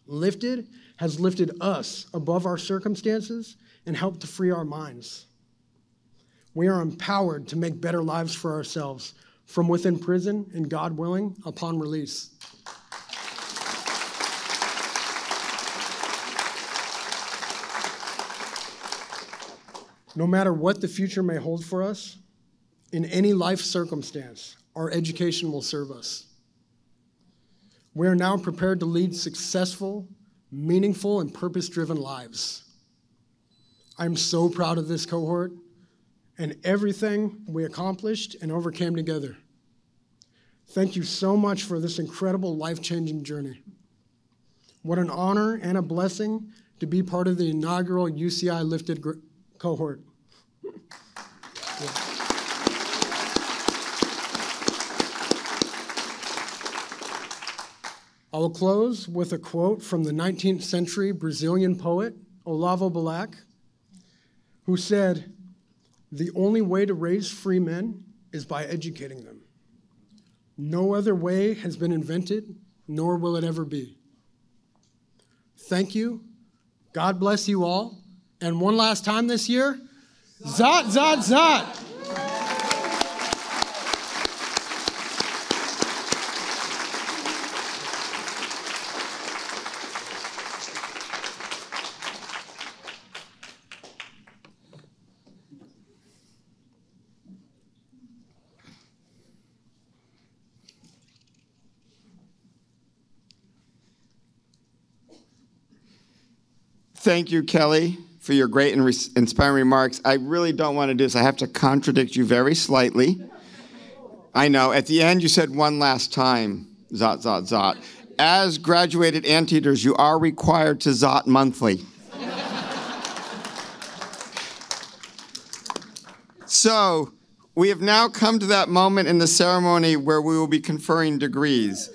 Lifted has lifted us above our circumstances and helped to free our minds. We are empowered to make better lives for ourselves, from within prison and, God willing, upon release. No matter what the future may hold for us, in any life circumstance, our education will serve us. We are now prepared to lead successful, meaningful, and purpose-driven lives. I'm so proud of this cohort and everything we accomplished and overcame together. Thank you so much for this incredible, life-changing journey. What an honor and a blessing to be part of the inaugural UCI Lifted cohort. I will close with a quote from the 19th century Brazilian poet, Olavo Bilac, who said, "The only way to raise free men is by educating them. No other way has been invented, nor will it ever be." Thank you. God bless you all. And one last time this year, Zot, Zot, Zot. Thank you, Kelly, for your great and inspiring remarks. I really don't want to do this. I have to contradict you very slightly. I know. At the end, you said one last time, Zot, Zot, Zot. As graduated anteaters, you are required to Zot monthly. So, we have now come to that moment in the ceremony where we will be conferring degrees.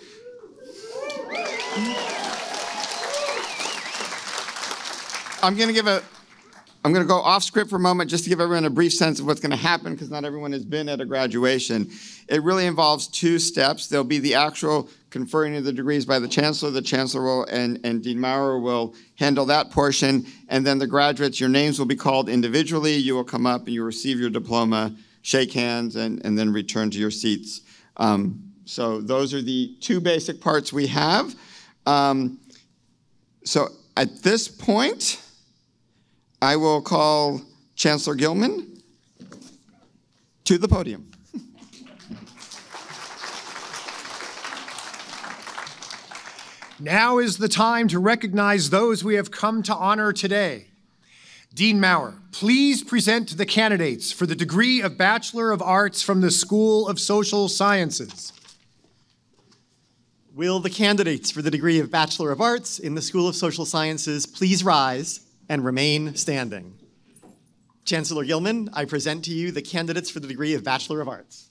I'm going to go off script for a moment just to give everyone a brief sense of what's going to happen, because not everyone has been at a graduation. It really involves two steps. There'll be the actual conferring of the degrees by the chancellor. The chancellor will, and Dean Maurer will handle that portion. And then the graduates, your names will be called individually. You will come up and you receive your diploma, shake hands, and then return to your seats. So those are the two basic parts we have. So at this point, I will call Chancellor Gilman to the podium. Now is the time to recognize those we have come to honor today. Dean Maurer, please present the candidates for the degree of Bachelor of Arts from the School of Social Sciences. Will the candidates for the degree of Bachelor of Arts in the School of Social Sciences please rise and remain standing? Chancellor Gilman, I present to you the candidates for the degree of Bachelor of Arts.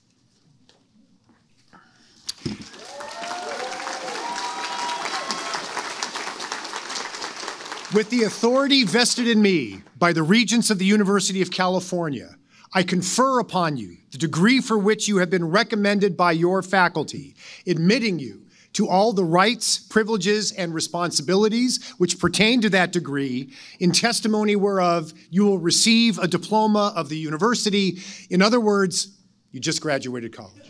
With the authority vested in me by the Regents of the University of California, I confer upon you the degree for which you have been recommended by your faculty, admitting you to all the rights, privileges, and responsibilities which pertain to that degree, in testimony whereof you will receive a diploma of the university. In other words, you just graduated college.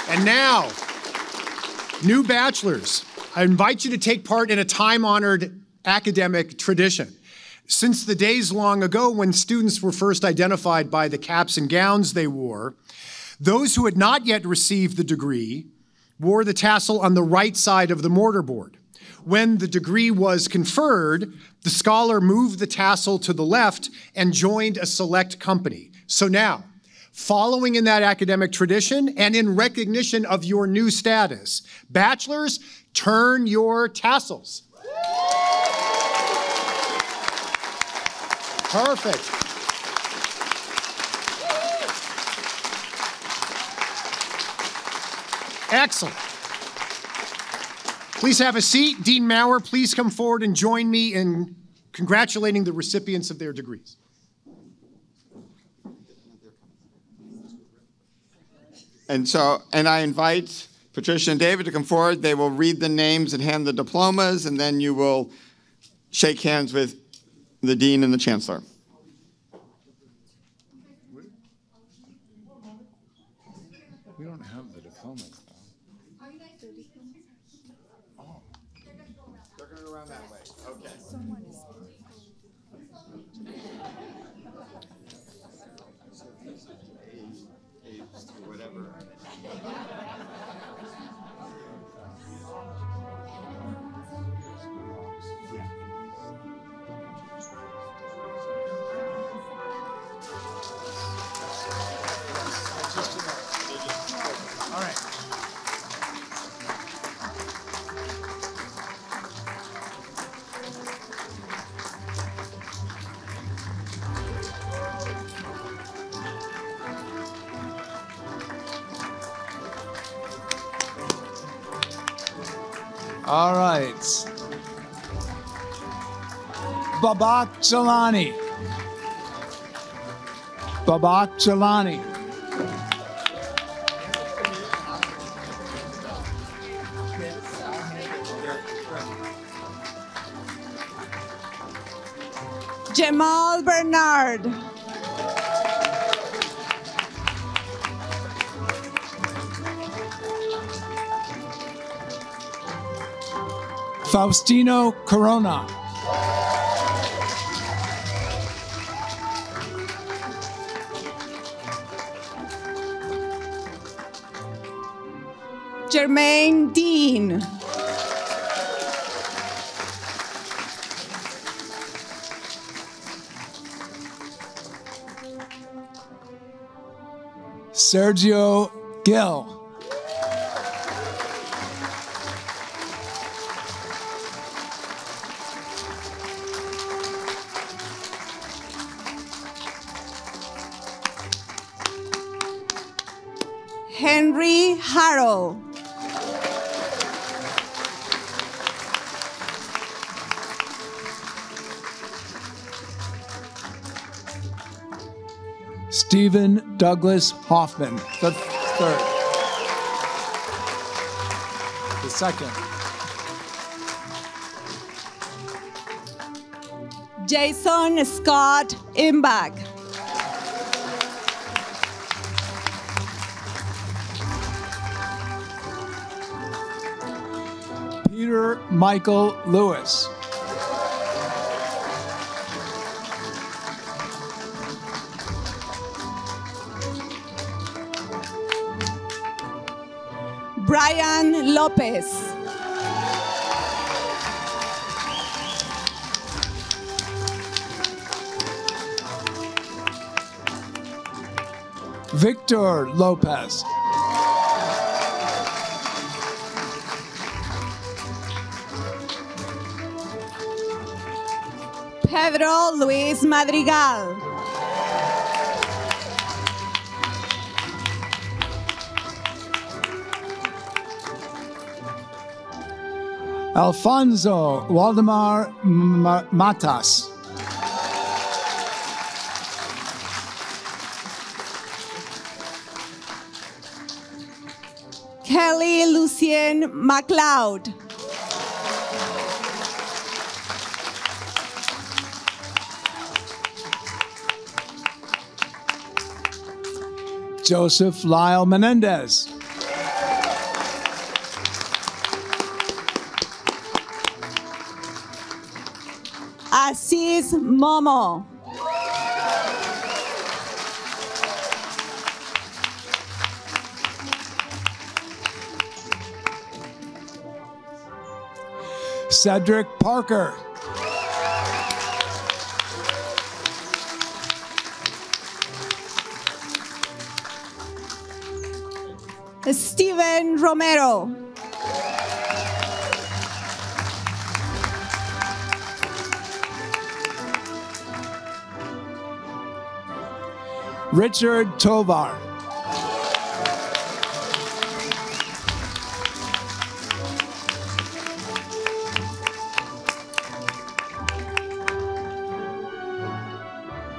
And now, new bachelors, I invite you to take part in a time-honored academic tradition. Since the days long ago when students were first identified by the caps and gowns they wore, those who had not yet received the degree wore the tassel on the right side of the mortarboard. When the degree was conferred, the scholar moved the tassel to the left and joined a select company. So now, following in that academic tradition and in recognition of your new status, bachelors, turn your tassels. Perfect. Excellent. Please have a seat. Dean Maurer, please come forward and join me in congratulating the recipients of their degrees. And I invite Patricia and David to come forward. They will read the names and hand the diplomas, and then you will shake hands with the dean and the chancellor. We don't have the diplomas, though. Oh. They're going to go around that way. Okay. A's to whatever. All right. All right. Babak Jalani. Babak Jalani. Jamal Bernard. Faustino Corona. Jermaine Dean. Sergio Gill. Henry Harrow. Stephen Douglas Hoffman, the third. The second. Jason Scott Imbach. Peter Michael Lewis. Brian Lopez. Victor Lopez. Pedro Luis Madrigal. Alfonso Waldemar Matas. Kelly Lucien MacLeod. Joseph Lyle Menendez. Aziz Momo. Cedric Parker. Steven Romero. Richard Tovar.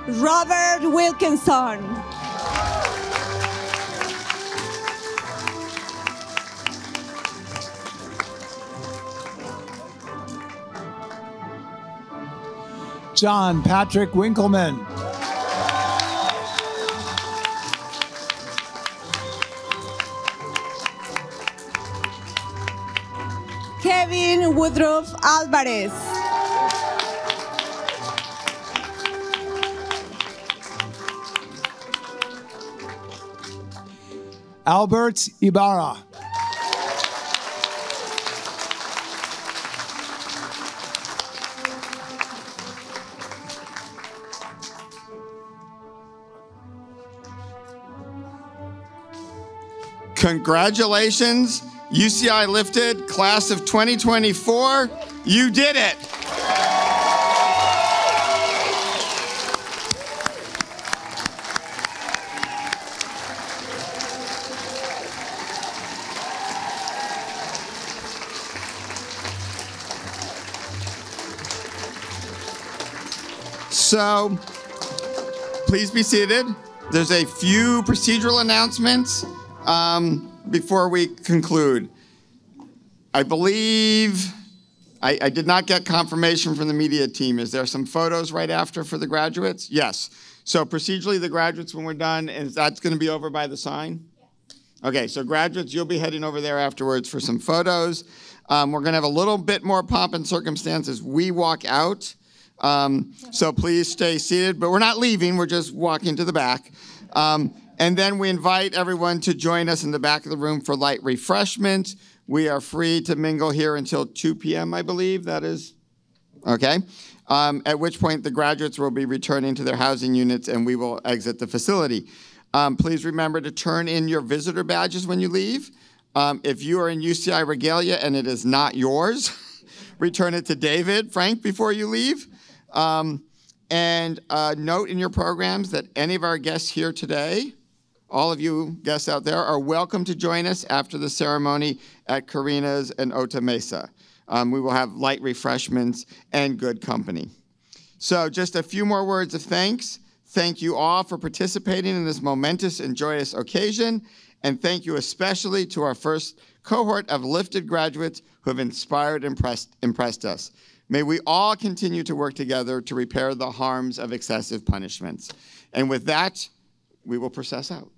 Robert Wilkinson. John Patrick Winkleman. Kevin Woodruff Alvarez. Albert Ibarra. Congratulations, UCI Lifted, class of 2024. You did it. So, please be seated. There's a few procedural announcements before we conclude. I believe I did not get confirmation from the media team. Is there some photos right after for the graduates? Yes. So procedurally, the graduates, when we're done, is that's going to be over by the sign? Okay, so graduates, you'll be heading over there afterwards for some photos. We're going to have a little bit more pomp and circumstance as we walk out. So please stay seated, but we're not leaving, we're just walking to the back. And then we invite everyone to join us in the back of the room for light refreshment. We are free to mingle here until 2 p.m., I believe, that is, okay. At which point the graduates will be returning to their housing units and we will exit the facility. Please remember to turn in your visitor badges when you leave. If you are in UCI regalia and it is not yours, return it to David, Frank, before you leave. And note in your programs that any of our guests here today, all of you guests out there, are welcome to join us after the ceremony at Karina's and Ota Mesa. We will have light refreshments and good company. So just a few more words of thanks. Thank you all for participating in this momentous and joyous occasion. And thank you especially to our first cohort of lifted graduates who have inspired and impressed us. May we all continue to work together to repair the harms of excessive punishments. And with that, we will process out.